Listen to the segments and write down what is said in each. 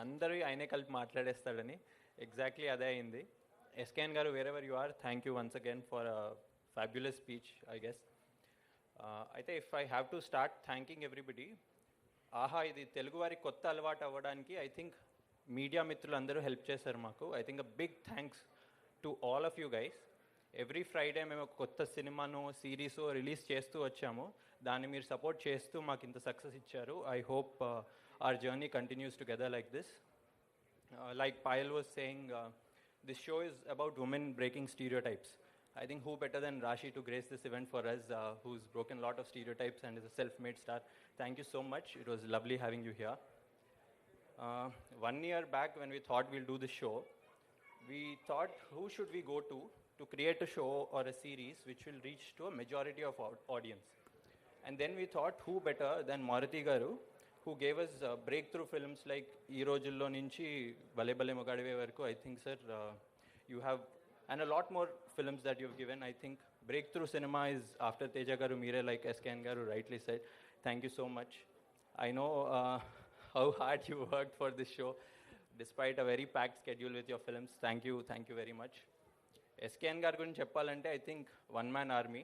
అందరూ ఆయనే కలిపి మాట్లాడేస్తాడని ఎగ్జాక్ట్లీ అదే అయింది. ఎస్కేఎన్ గారు, wherever you are, thank you once again for a fabulous speech I guess. అయితే if I have to start thanking everybody, ఆహా ఇది తెలుగువారి కొత్త అలవాటు అవ్వడానికి ఐ థింక్ మీడియా మిత్రులు అందరూ హెల్ప్ చేశారు మాకు. I think a big thanks to all of you guys. Every Friday మేము ఒక కొత్త సినిమాను సిరీస్ రిలీజ్ చేస్తూ వచ్చాము. దాన్ని మీరు సపోర్ట్ చేస్తూ మాకు ఇంత సక్సెస్ ఇచ్చారు. I hope hour journey continues together like this. Like Payal was saying, this show is about women breaking stereotypes. I think who better than Rashi to grace this event for us, who's broken a lot of stereotypes and is a self-made star. Thank you so much. It was lovely having you here. 1 year back when we thought we'll do this show, we thought who should we go to create a show or a series which will reach to a majority of our audience. And then we thought who better than Maruti Garu, who gave us breakthrough films like Ee Rojullo Nunchi Bale Bale Magadive Varaku. I think, sir, you have, and a lot more films that you've given. I think breakthrough cinema is after Teja Garu Meere, like SKN Garu rightly said. Thank you so much. I know how hard you worked for this show, despite a very packed schedule with your films. Thank you very much. SKN గారి గురించి చెప్పాలంటే I think one man army.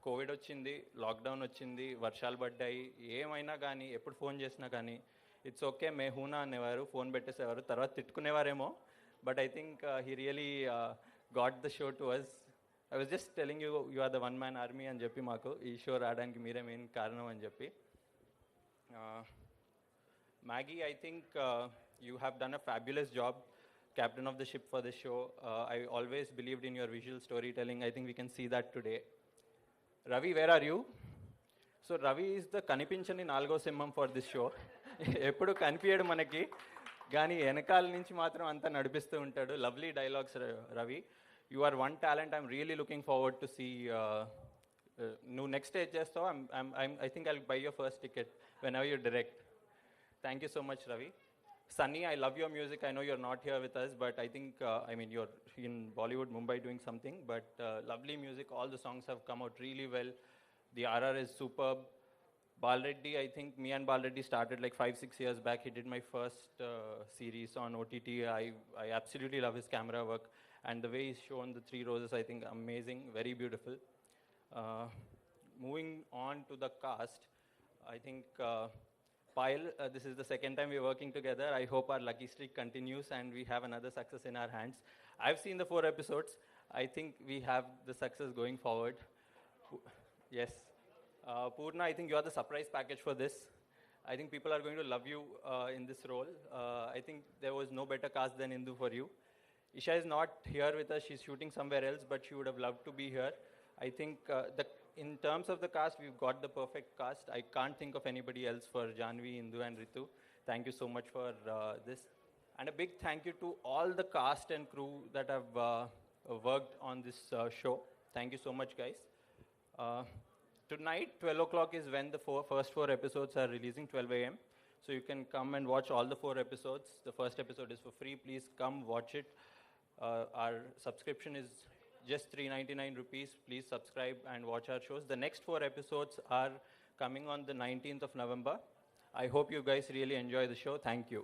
Covid వచ్చింది, lockdown వచ్చింది, వర్షాలు పడ్డాయి, ఏమైనా కానీ ఎప్పుడు ఫోన్ చేసినా కానీ ఇట్స్ ఓకే మే హూనా అనేవారు, ఫోన్ పెట్టేసేవారు, తర్వాత తిట్టుకునేవారేమో. But I think he really got the show to us. I was just telling you are the one man army అని చెప్పి, మాకు ఈ షో రావడానికి మీరే మెయిన్ కారణం అని చెప్పి. Maggi, I think you have done a fabulous job, captain of the ship for this show. I always believed in your visual storytelling. I think we can see that today. Ravi, where are you? So Ravi is the kanipinchani nalgo simmam for this show. Eppudu kanipiyadu manaki, gaani enakal nunchi matram anta nadipistu untadu. Lovely dialogues, Ravi. You are one talent I'm really looking forward to see. No next stage chestava. I think I'll buy your first ticket whenever you direct. Thank you so much, Ravi. Sunny, I love your music. I know you're not here with us, but I think, you're in Bollywood, Mumbai doing something, but lovely music. All the songs have come out really well. The RR is superb. Balreddy, I think me and Balreddy started like 5-6 years back. He did my first series on OTT. I absolutely love his camera work. And the way he's shown the Three Roses, I think amazing, very beautiful. Moving on to the cast, I think... Payal, this is the second time we're working together. I hope our lucky streak continues and we have another success in our hands. I've seen the 4 episodes. I think we have the success going forward. Yes. Purna, I think you are the surprise package for this. I think people are going to love you in this role. I think there was no better cast than Indu for you. Isha is not here with us. She's shooting somewhere else, but she would have loved to be here. I think in terms of the cast, we've got the perfect cast. I can't think of anybody else for Janvi, Indu and Ritu. Thank you so much for this. And a big thank you to all the cast and crew that have worked on this show. Thank you so much, guys. Tonight, 12 o'clock is when the first 4 episodes are releasing, 12 a.m. So you can come and watch all the 4 episodes. The first episode is for free. Please come watch it. Our subscription is just 399 rupees. Please subscribe and watch our shows. The next 4 episodes are coming on the 19th of November. I hope you guys really enjoy the show. Thank you.